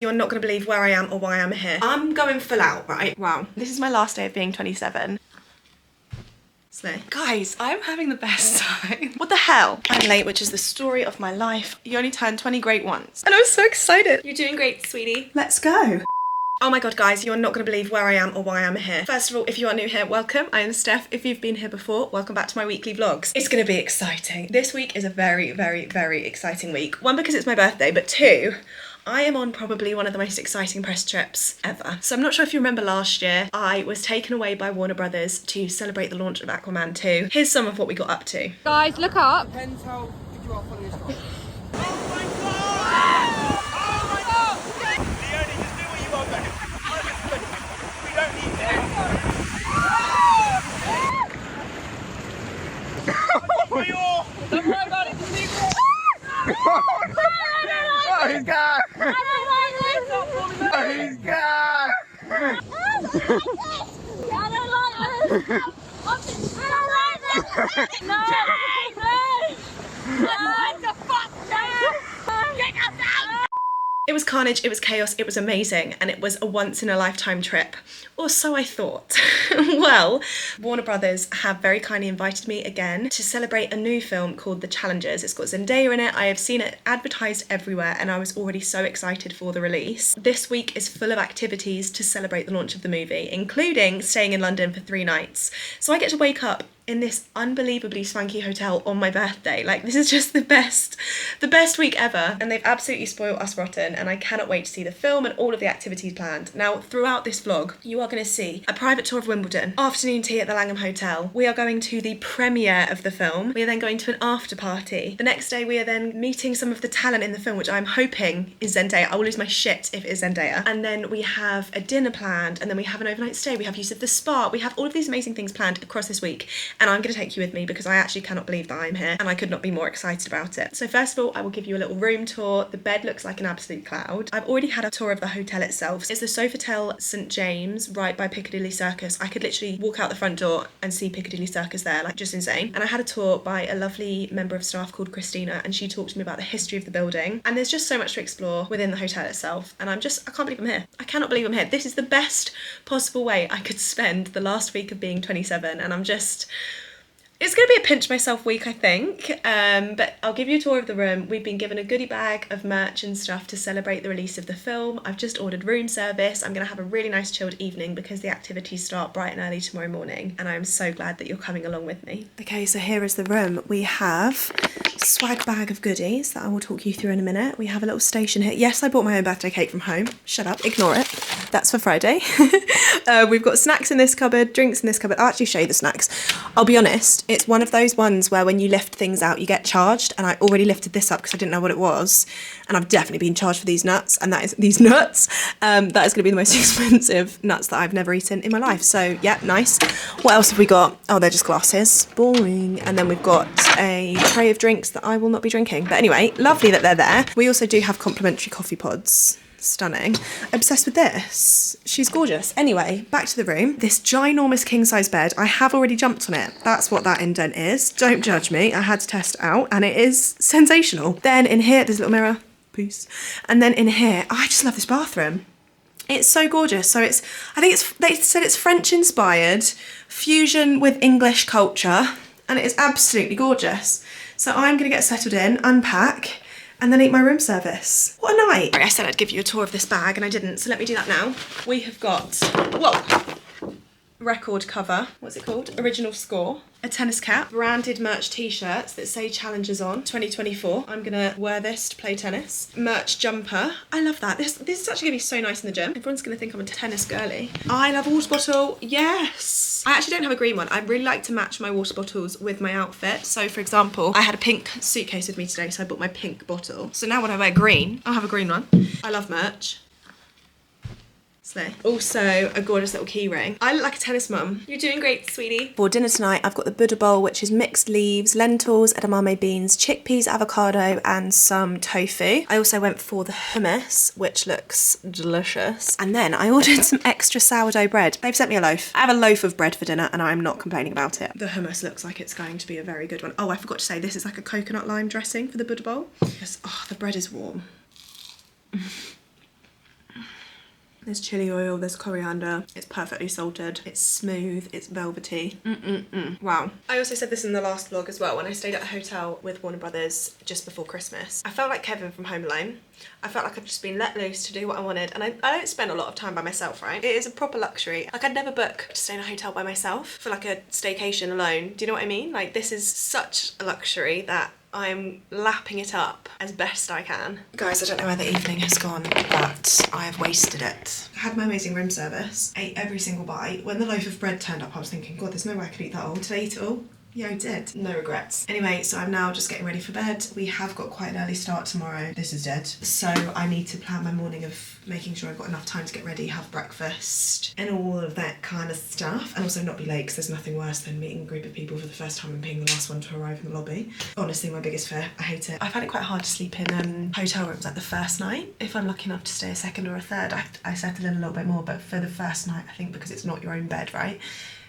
You're not going to believe where I am or why I'm here. I'm going full out, right? Wow. This is my last day of being 27. Slay. Guys, I'm having the best time. What the hell? I'm late, which is the story of my life. You only turn 20 great once. And I was so excited. You're doing great, sweetie. Let's go. Oh my god, guys, you're not going to believe where I am or why I'm here. First of all, if you are new here, welcome. I am Steph. If you've been here before, welcome back to my weekly vlogs. It's going to be exciting. This week is a very, very, very exciting week. One, because it's my birthday, but two, I am on probably one of the most exciting press trips ever. So I'm not sure if you remember last year, I was taken away by Warner Brothers to celebrate the launch of Aquaman 2. Here's some of what we got up to. Guys, look up. Depends how good you are following this. Oh my god! Oh my god! Leonie, just do what you want, man. We don't need that. For your... Don't worry about it. Just leave it. Oh, he's gone! Oh, he's gone! I don't like this. I don't like this. No. What the fuck? Get us out. It was carnage, it was chaos, it was amazing, and it was a once-in-a-lifetime trip. Or so I thought. Well, Warner Brothers have very kindly invited me again to celebrate a new film called The Challengers. It's got Zendaya in it. I have seen it advertised everywhere, and I was already so excited for the release. This week is full of activities to celebrate the launch of the movie, including staying in London for 3 nights. So I get to wake up in this unbelievably swanky hotel on my birthday. Like, this is just the best week ever. And they've absolutely spoiled us rotten, and I cannot wait to see the film and all of the activities planned. Now, throughout this vlog, you are going to see a private tour of Wimbledon, afternoon tea at the Langham Hotel. We are going to the premiere of the film. We are then going to an after party. The next day, we are then meeting some of the talent in the film, which I'm hoping is Zendaya. I will lose my shit if it is Zendaya. And then we have a dinner planned, and then we have an overnight stay. We have use of the spa. We have all of these amazing things planned across this week. And I'm going to take you with me because I actually cannot believe that I'm here, and I could not be more excited about it. So first of all, I will give you a little room tour. The bed looks like an absolute cloud. I've already had a tour of the hotel itself. It's the Sofitel St James, right by Piccadilly Circus. I could literally walk out the front door and see Piccadilly Circus there, like just insane. And I had a tour by a lovely member of staff called Christina, and she talked to me about the history of the building. And there's just so much to explore within the hotel itself. And I can't believe I'm here. I cannot believe I'm here. This is the best possible way I could spend the last week of being 27, and it's going to be a pinch myself week, I think, but I'll give you a tour of the room. We've been given a goodie bag of merch and stuff to celebrate the release of the film. I've just ordered room service. I'm going to have a really nice chilled evening because the activities start bright and early tomorrow morning, and I'm so glad that you're coming along with me. Okay, so here is the room. We have a swag bag of goodies that I will talk you through in a minute. We have a little station here. Yes, I bought my own birthday cake from home. Shut up, ignore it. That's for Friday. We've got snacks in this cupboard, drinks in this cupboard. I'll actually show you the snacks. I'll be honest, it's one of those ones where when you lift things out, you get charged, and I already lifted this up because I didn't know what it was, and I've definitely been charged for these nuts, and that is these nuts. That is going to be the most expensive nuts that I've never eaten in my life. So yeah, nice. What else have we got? Oh, they're just glasses. Boring. And then we've got a tray of drinks that I will not be drinking. But anyway, lovely that they're there. We also do have complimentary coffee pods. Stunning. Obsessed with this. She's gorgeous. Anyway, back to the room. This ginormous king-size bed. I have already jumped on it. That's what that indent is. Don't judge me. I had to test it out, and it is sensational. Then in here, there's a little mirror. Peace. And then in here, I just love this bathroom. It's so gorgeous. So they said it's French-inspired, fusion with English culture, and it is absolutely gorgeous. So I'm going to get settled in, unpack, and then eat my room service. What a night. I said I'd give you a tour of this bag and I didn't, so let me do that now. We have got, whoa, record cover, what's it called? Original score. A tennis cap, branded merch t-shirts that say Challengers on 2024. I'm gonna wear this to play tennis. Merch jumper. I love that. This is actually gonna be so nice in the gym. Everyone's gonna think I'm a tennis girly. I love a water bottle. Yes. I actually don't have a green one. I really like to match my water bottles with my outfit. So for example, I had a pink suitcase with me today, so I bought my pink bottle. So now when I wear green, I'll have a green one. I love merch. Slay. Also, a gorgeous little key ring. I look like a tennis mum. You're doing great, sweetie. For dinner tonight, I've got the Buddha bowl, which is mixed leaves, lentils, edamame beans, chickpeas, avocado, and some tofu. I also went for the hummus, which looks delicious. And then I ordered some extra sourdough bread. They've sent me a loaf. I have a loaf of bread for dinner, and I'm not complaining about it. The hummus looks like it's going to be a very good one. Oh, I forgot to say, this is like a coconut lime dressing for the Buddha bowl. Yes. Oh, the bread is warm. There's chili oil, there's coriander. It's perfectly salted. It's smooth, it's velvety. Wow. I also said this in the last vlog as well, when I stayed at a hotel with Warner Brothers just before Christmas. I felt like Kevin from Home Alone. I felt like I've just been let loose to do what I wanted, and I don't spend a lot of time by myself, right? It is a proper luxury. Like, I'd never book to stay in a hotel by myself for like a staycation alone. Do you know what I mean? Like, this is such a luxury that I'm lapping it up as best I can. Guys, I don't know where the evening has gone, but I have wasted it. I had my amazing room service, ate every single bite. When the loaf of bread turned up, I was thinking, God, there's no way I could eat that all. Did I eat it all? Yeah, I did. No regrets. Anyway, so I'm now just getting ready for bed. We have got quite an early start tomorrow. This is dead. So I need to plan my morning of making sure I've got enough time to get ready, have breakfast, and all of that kind of stuff. And also not be late, because there's nothing worse than meeting a group of people for the first time and being the last one to arrive in the lobby. Honestly, my biggest fear. I hate it. I find it quite hard to sleep in hotel rooms like the first night. If I'm lucky enough to stay a second or a third, I settle in a little bit more. But for the first night, I think because it's not your own bed, right?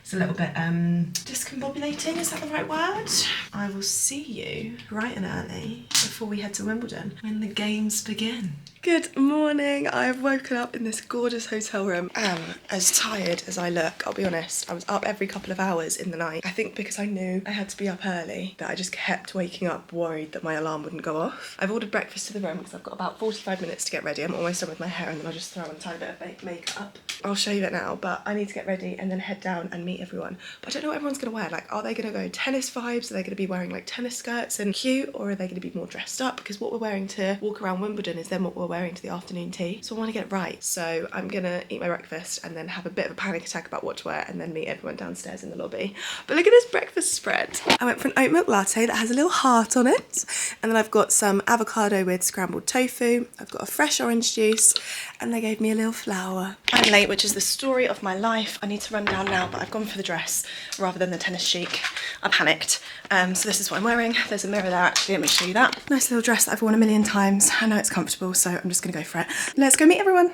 It's a little bit discombobulating, is that the right word? I will see you bright and early before we head to Wimbledon when the games begin. Good morning. I have woken up in this gorgeous hotel room. As tired as I look, I'll be honest. I was up every couple of hours in the night. I think because I knew I had to be up early, that I just kept waking up worried that my alarm wouldn't go off. I've ordered breakfast to the room because I've got about 45 minutes to get ready. I'm almost done with my hair, and then I'll just throw on a tiny bit of makeup. I'll show you it now, but I need to get ready and then head down and meet everyone. But I don't know what everyone's gonna wear. Like, are they gonna go tennis vibes? Are they gonna be wearing like tennis skirts and cute? Or are they gonna be more dressed up? Because what we're wearing to walk around Wimbledon is then what we're wearing to the afternoon tea. So I wanna get it right. So I'm gonna eat my breakfast and then have a bit of a panic attack about what to wear and then meet everyone downstairs in the lobby. But look at this breakfast spread. I went for an oat milk latte that has a little heart on it. And then I've got some avocado with scrambled tofu. I've got a fresh orange juice, and they gave me a little flower. I'm late, which is the story of my life. I need to run down now, but I've gone for the dress rather than the tennis chic. I panicked. So this is what I'm wearing. There's a mirror there actually, let me show you that. Nice little dress that I've worn a million times. I know it's comfortable, so I'm just gonna go for it. Let's go meet everyone.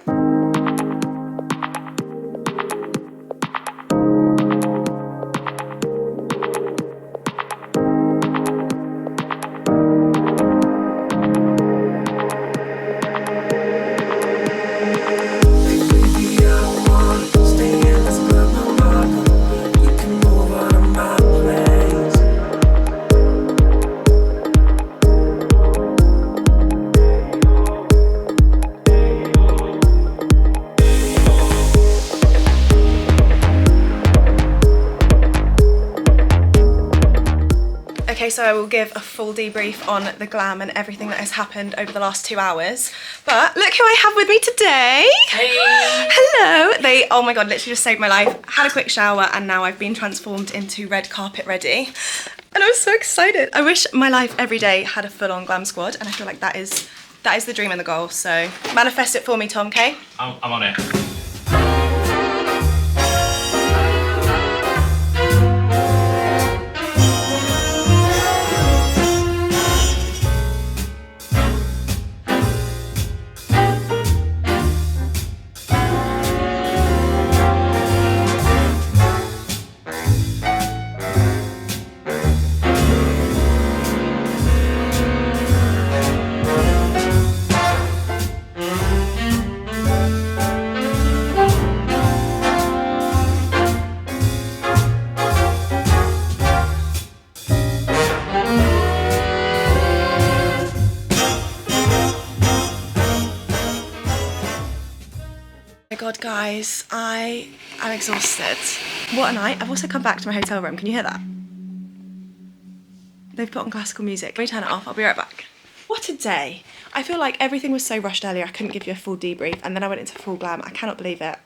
Okay, so I will give a full debrief on the Glam and everything that has happened over the last 2 hours. But look who I have with me today. Hey. Hello. They, oh my God, literally just saved my life. Had a quick shower and now I've been transformed into red carpet ready. And I'm so excited. I wish my life every day had a full-on Glam squad, and I feel like that is the dream and the goal. So manifest it for me, Tom, okay? I'm on it. Oh my God, guys, I am exhausted. What a night. I've also come back to my hotel room. Can you hear that? They've put on classical music. Let me turn it off. I'll be right back. What a day. I feel like everything was so rushed earlier. I couldn't give you a full debrief, and then I went into full Glam. I cannot believe it.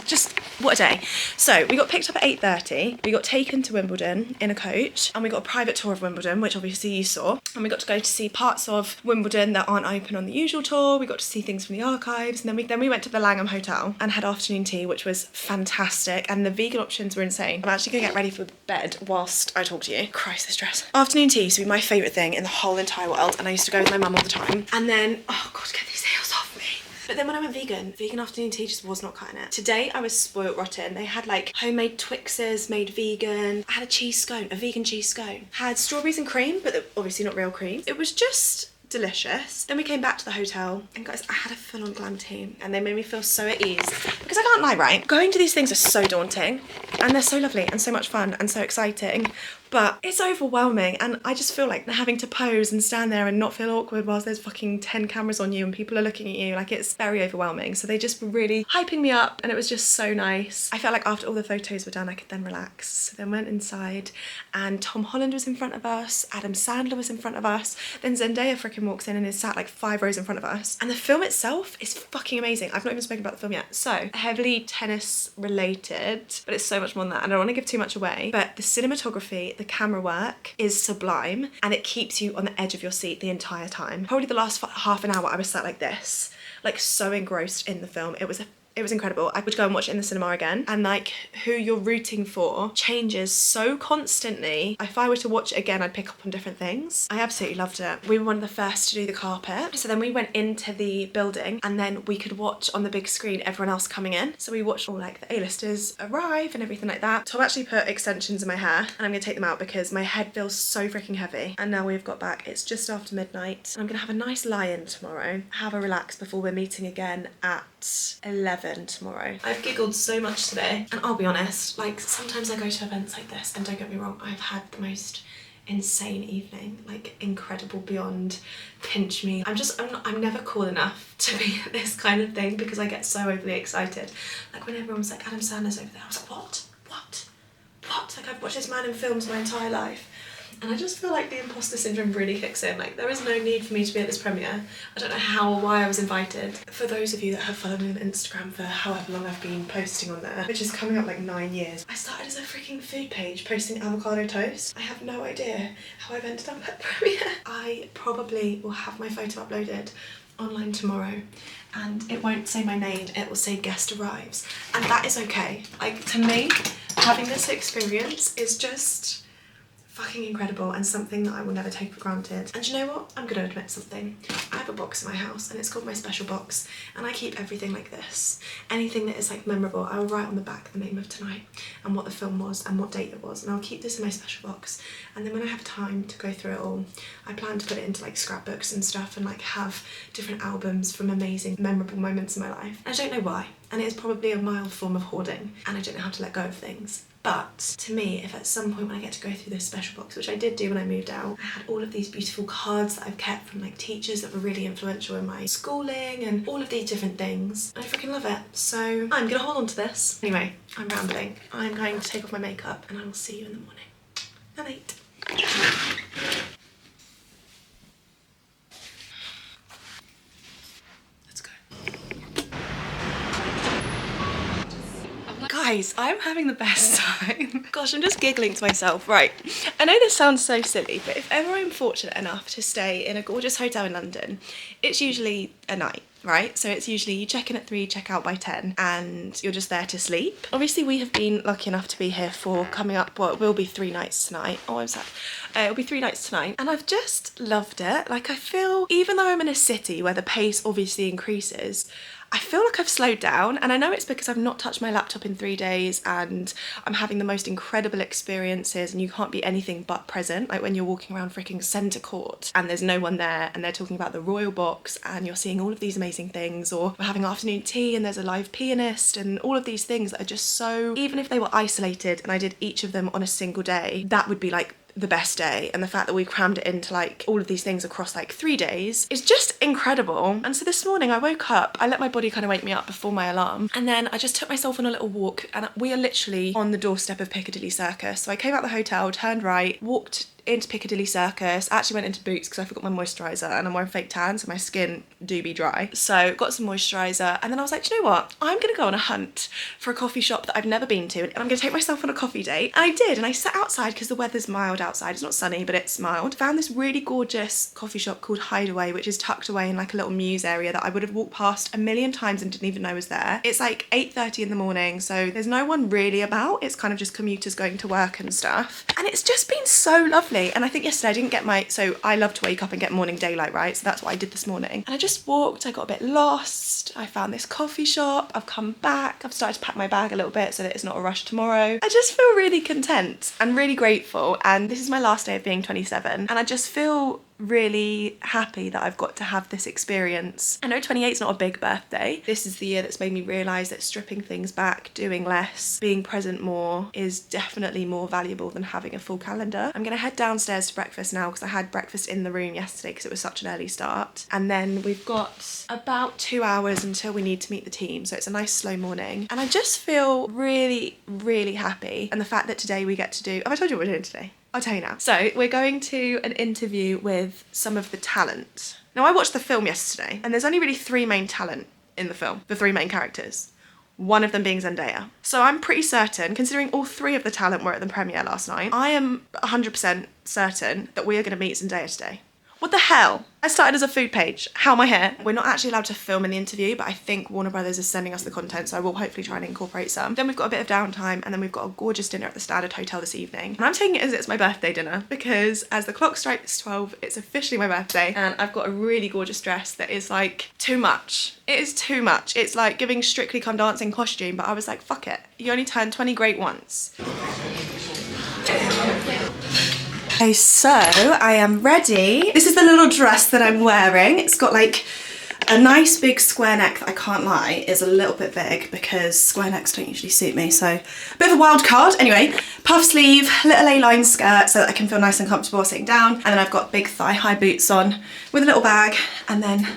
Just, what a day. So we got picked up at 8:30. We got taken to Wimbledon in a coach, and we got a private tour of Wimbledon, which obviously you saw. And we got to go to see parts of Wimbledon that aren't open on the usual tour. We got to see things from the archives, and then we went to the Langham Hotel and had afternoon tea, which was fantastic. And the vegan options were insane. I'm actually gonna get ready for bed whilst I talk to you. Christ, this dress. Afternoon tea used to be my favourite thing in the whole entire world, and I used to go with my mum all the time. And then, oh God, get these heels off me. But then when I went vegan afternoon tea just was not cutting it. Today I was spoiled rotten. They had like homemade Twixes made vegan. I had a cheese scone, a vegan cheese scone. Had strawberries and cream, but obviously not real cream. It was just delicious. Then we came back to the hotel and guys, I had a full-on Glam team and they made me feel so at ease because I can't lie, right? Going to these things are so daunting and they're so lovely and so much fun and so exciting, but it's overwhelming and I just feel like having to pose and stand there and not feel awkward whilst there's fucking 10 cameras on you and people are looking at you, like it's very overwhelming. So they just were really hyping me up and it was just so nice. I felt like after all the photos were done I could then relax. So then went inside and Tom Holland was in front of us, Adam Sandler was in front of us, then Zendaya freaking walks in and is sat like 5 rows in front of us. And the film itself is fucking amazing. I've not even spoken about the film yet. So heavily tennis related, but it's so much more than that. And I don't want to give too much away, but the cinematography, the camera work is sublime and it keeps you on the edge of your seat the entire time. Probably the last half an hour I was sat like this, like so engrossed in the film. It was incredible. I would go and watch it in the cinema again. And like who you're rooting for changes so constantly. If I were to watch it again, I'd pick up on different things. I absolutely loved it. We were one of the first to do the carpet. So then we went into the building and then we could watch on the big screen everyone else coming in. So we watched all like the A-listers arrive and everything like that. Tom actually put extensions in my hair and I'm gonna take them out because my head feels so freaking heavy. And now we've got back, it's just after midnight. I'm gonna have a nice lie-in tomorrow, have a relax before we're meeting again at 11 tomorrow. I've giggled so much today and I'll be honest, like sometimes I go to events like this and don't get me wrong, I've had the most insane evening, like incredible beyond pinch me. I'm never cool enough to be at this kind of thing because I get so overly excited. Like when everyone was like Adam Sandler's over there, I was like what? Like I've watched this man in films my entire life. And I just feel like the imposter syndrome really kicks in. Like there is no need for me to be at this premiere. I don't know how or why I was invited. For those of you that have followed me on Instagram for however long I've been posting on there, which is coming up like 9 years, I started as a freaking food page posting avocado toast. I have no idea how I've ended up at premiere. I probably will have my photo uploaded online tomorrow and it won't say my name, it will say guest arrives. And that is okay. Like to me, having this experience is just fucking incredible and something that I will never take for granted. And you know what? I'm gonna admit something. I have a box in my house and it's called my special box and I keep everything like this. Anything that is like memorable, I will write on the back the name of tonight and what the film was and what date it was, and I'll keep this in my special box. And then when I have time to go through it all, I plan to put it into like scrapbooks and stuff and like have different albums from amazing memorable moments in my life. And I don't know why, and it is probably a mild form of hoarding and I don't know how to let go of things. But to me, if at some point when I get to go through this special box, which I did do when I moved out, I had all of these beautiful cards that I've kept from like teachers that were really influential in my schooling and all of these different things. I freaking love it. So I'm gonna hold on to this. Anyway, I'm rambling. I'm going to take off my makeup and I will see you in the morning. Good night. Guys, I'm having the best time. Gosh, I'm just giggling to myself. Right, I know this sounds so silly, but if ever I'm fortunate enough to stay in a gorgeous hotel in London, it's usually a night, right? So it's usually you check in at 3, check out by 10, and you're just there to sleep. Obviously, we have been lucky enough to be here for coming up, well, it will be 3 nights tonight. Oh, I'm sad. It'll be 3 nights tonight, and I've just loved it. Like, I feel, even though I'm in a city where the pace obviously increases, I feel like I've slowed down, and I know it's because I've not touched my laptop in 3 days and I'm having the most incredible experiences, and you can't be anything but present. Like when you're walking around freaking centre court and there's no one there and they're talking about the royal box and you're seeing all of these amazing things, or we're having afternoon tea and there's a live pianist and all of these things that are just so, even if they were isolated and I did each of them on a single day, that would be like the best day. And the fact that we crammed it into like all of these things across like 3 days is just incredible. And so this morning I woke up, I let my body kind of wake me up before my alarm, and then I just took myself on a little walk, and we are literally on the doorstep of Piccadilly Circus. So I came out the hotel, turned right, walked into Piccadilly Circus, actually went into Boots because I forgot my moisturiser and I'm wearing fake tan so my skin do be dry. So got some moisturiser, and then I was like, do you know what? I'm gonna go on a hunt for a coffee shop that I've never been to, and I'm gonna take myself on a coffee date. And I did, and I sat outside because the weather's mild outside. It's not sunny, but it's mild. Found this really gorgeous coffee shop called Hideaway, which is tucked away in like a little mews area that I would have walked past a million times and didn't even know was there. It's like 8:30 in the morning, so there's no one really about. It's kind of just commuters going to work and stuff. And it's just been so lovely. And I think yesterday I didn't get my, so I love to wake up and get morning daylight, right? So that's what I did this morning. And I just walked, I got a bit lost. I found this coffee shop. I've come back. I've started to pack my bag a little bit so that it's not a rush tomorrow. I just feel really content and really grateful. And this is my last day of being 27. And I just feel really happy that I've got to have this experience. I know 28 is not a big birthday. This is the year that's made me realise that stripping things back, doing less, being present more is definitely more valuable than having a full calendar. I'm gonna head downstairs to breakfast now because I had breakfast in the room yesterday because it was such an early start. And then we've got about 2 hours until we need to meet the team. So it's a nice slow morning. And I just feel really, really happy. And the fact that today we get to do, have I told you what we're doing today? I'll tell you now. So we're going to an interview with some of the talent. Now I watched the film yesterday and there's only really 3 main talent in the film, the 3 main characters. One of them being Zendaya. So I'm pretty certain, considering all 3 of the talent were at the premiere last night, I am 100% certain that we are gonna meet Zendaya today. What the hell? I started as a food page. How am I here? We're not actually allowed to film in the interview, but I think Warner Brothers is sending us the content, so I will hopefully try and incorporate some. Then we've got a bit of downtime, and then we've got a gorgeous dinner at the Standard Hotel this evening. And I'm taking it as it's my birthday dinner, because as the clock strikes 12, it's officially my birthday, and I've got a really gorgeous dress that is like too much. It is too much. It's like giving Strictly Come Dancing costume, but I was like, fuck it. You only turn 20 great once. Okay, so I am ready. This is the little dress that I'm wearing. It's got like a nice big square neck that I can't lie is a little bit big because square necks don't usually suit me. So a bit of a wild card. Anyway, puff sleeve, little A-line skirt so that I can feel nice and comfortable sitting down. And then I've got big thigh-high boots on with a little bag and then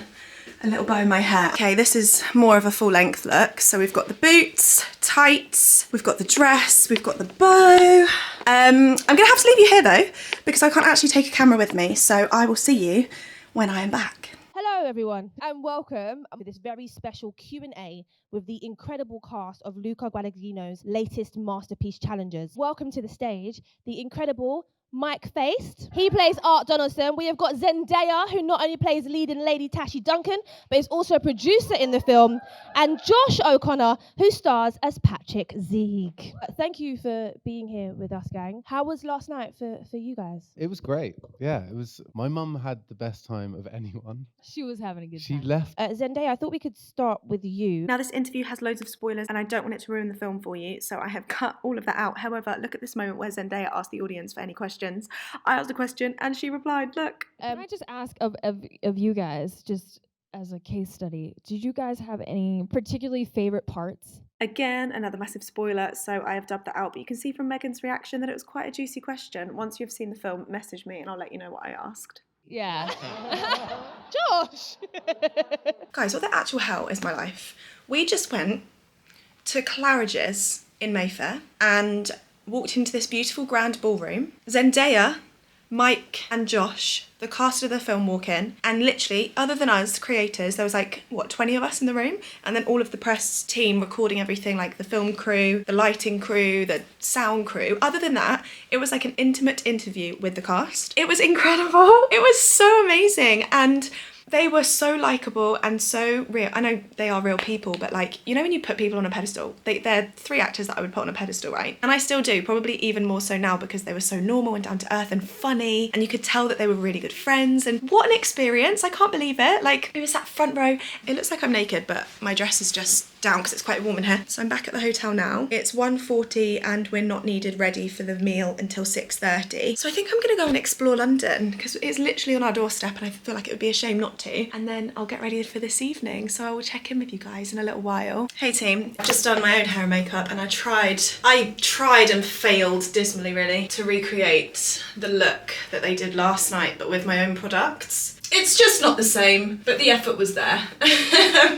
a little bow in my hair. Okay, this is more of a full length look. So we've got the boots, tights, we've got the dress, we've got the bow. I'm gonna have to leave you here though, because I can't actually take a camera with me. So I will see you when I am back. Hello everyone and welcome to this very special Q&A with the incredible cast of Luca Guadagnino's latest masterpiece challengers. Welcome to the stage, the incredible Mike Feist. He plays Art Donaldson. We have got Zendaya, who not only plays leading Lady Tashi Duncan, but is also a producer in the film, and Josh O'Connor, who stars as Patrick Zeeg. Thank you for being here with us, gang. How was last night for you guys? It was great. Yeah, it was. My mum had the best time of anyone. She was having a good She time. left. Zendaya, I thought we could start with you. Now this interview has loads of spoilers and I don't want it to ruin the film for you, so I have cut all of that out. However, look at this moment where Zendaya asked the audience for any questions. I asked a question and she replied, look. Can I just ask of you guys, just as a case study, did you guys have any particularly favorite parts? Again, another massive spoiler, so I have dubbed that out, but you can see from Megan's reaction that it was quite a juicy question. Once you've seen the film, message me and I'll let you know what I asked. Yeah. Josh! Guys, what the actual hell is my life? We just went to Claridge's in Mayfair and walked into this beautiful grand ballroom. Zendaya, Mike and Josh, the cast of the film, walk in, and literally, other than us creators, there was like, what, 20 of us in the room? And then all of the press team recording everything, like the film crew, the lighting crew, the sound crew. Other than that, it was like an intimate interview with the cast. It was incredible. It was so amazing. And they were so likeable and so real. I know they are real people, but like, you know when you put people on a pedestal? They're 3 actors that I would put on a pedestal, right? And I still do, probably even more so now because they were so normal and down to earth and funny, and you could tell that they were really good friends. And what an experience, I can't believe it. Like, it was that front row. It looks like I'm naked, but my dress is just down because it's quite warm in here. So I'm back at the hotel now. It's 1:40 and we're not needed ready for the meal until 6:30. So I think I'm gonna go and explore London because it's literally on our doorstep and I feel like it would be a shame not to. And then I'll get ready for this evening. So I will check in with you guys in a little while. Hey team, I've just done my own hair and makeup and I tried and failed dismally really to recreate the look that they did last night, but with my own products. It's just not the same, but the effort was there.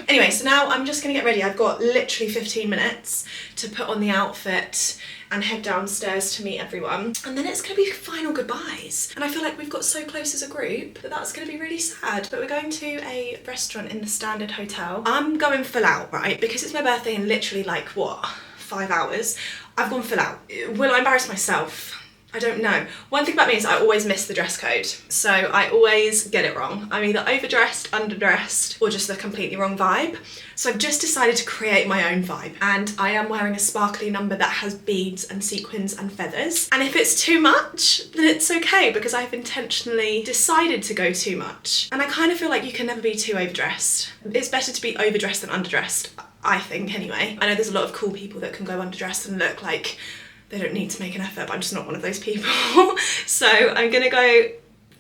Anyway, so now I'm just gonna get ready. I've got literally 15 minutes to put on the outfit and head downstairs to meet everyone. And then it's gonna be final goodbyes. And I feel like we've got so close as a group that that's gonna be really sad. But we're going to a restaurant in the Standard Hotel. I'm going full out, right? Because it's my birthday in literally like, what, 5 hours? I've gone full out. Will I embarrass myself? I don't know. One thing about me is I always miss the dress code. So I always get it wrong. I'm either overdressed, underdressed, or just the completely wrong vibe. So I've just decided to create my own vibe. And I am wearing a sparkly number that has beads and sequins and feathers. And if it's too much, then it's okay because I've intentionally decided to go too much. And I kind of feel like you can never be too overdressed. It's better to be overdressed than underdressed, I think anyway. I know there's a lot of cool people that can go underdressed and look like they don't need to make an effort, but I'm just not one of those people. So I'm gonna go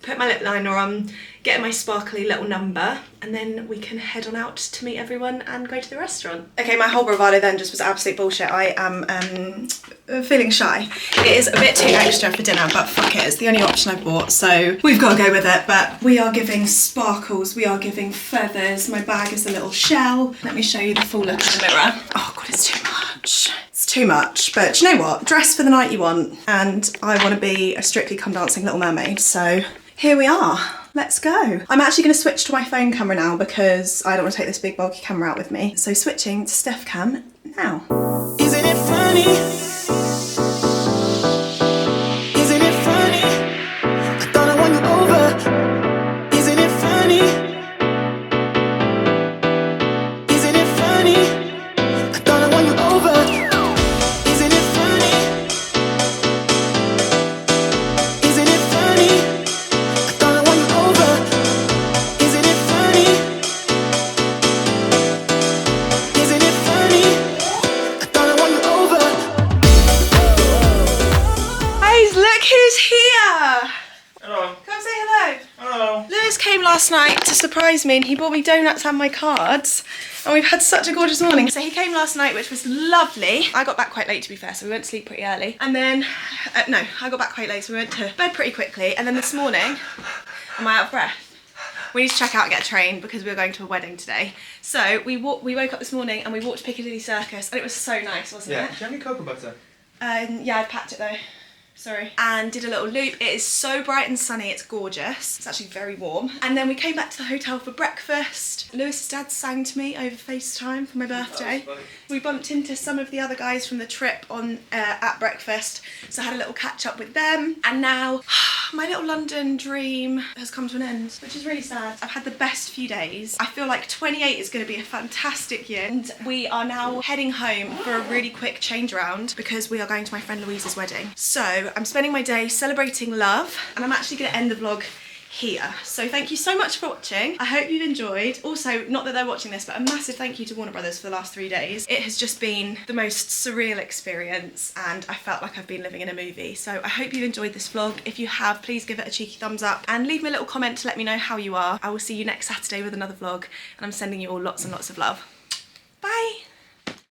put my lip liner on, get my sparkly little number, and then we can head on out to meet everyone and go to the restaurant. Okay, my whole bravado then just was absolute bullshit. I am feeling shy. It is a bit too extra for dinner, but fuck it, it's the only option I've bought, so we've got to go with it. But we are giving sparkles, we are giving feathers. My bag is a little shell. Let me show you the full look in the mirror. Oh God, it's too much. It's too much, but do you know what? Dress for the night you want, and I want to be a Strictly Come Dancing Little Mermaid, so here we are. Let's go. I'm actually going to switch to my phone camera now because I don't want to take this big bulky camera out with me. So switching to Steph Cam now. Isn't it funny? Isn't it funny? I thought I won you over. Isn't it funny? Isn't it funny? I thought I won you over. Isn't it funny? Isn't it funny? I thought I won you over. Isn't it funny? Isn't it funny? I thought I won you over. Guys, look who's here! Hello. Come say hello. Hello. Lewis came last night to surprise me and he bought me donuts and my cards. And we've had such a gorgeous morning. So he came last night, which was lovely. I got back quite late, to be fair, so we went to sleep pretty early. And then, no, I got back quite late, so we went to bed pretty quickly. And then this morning, am I out of breath? We need to check out and get a train because we're going to a wedding today. So we woke up this morning and we walked to Piccadilly Circus and it was so nice, wasn't Yeah. it? Do you have any cocoa butter? Yeah, I've packed it though. Sorry. And did a little loop. It is so bright and sunny, it's gorgeous. It's actually very warm. And then we came back to the hotel for breakfast. Lewis's dad sang to me over FaceTime for my birthday. We bumped into some of the other guys from the trip on at breakfast, so I had a little catch up with them. And now my little London dream has come to an end, which is really sad. I've had the best few days. I feel like 28 is going to be a fantastic year, and we are now heading home for a really quick change around because we are going to my friend Louise's wedding. So I'm spending my day celebrating love, and I'm actually going to end the vlog here. So thank you so much for watching. I hope you've enjoyed. Also, not that they're watching this, but a massive thank you to Warner Brothers for the last 3 days. It has just been the most surreal experience and I felt like I've been living in a movie. So I hope you've enjoyed this vlog. If you have, please give it a cheeky thumbs up and leave me a little comment to let me know how you are. I will see you next Saturday with another vlog, and I'm sending you all lots and lots of love.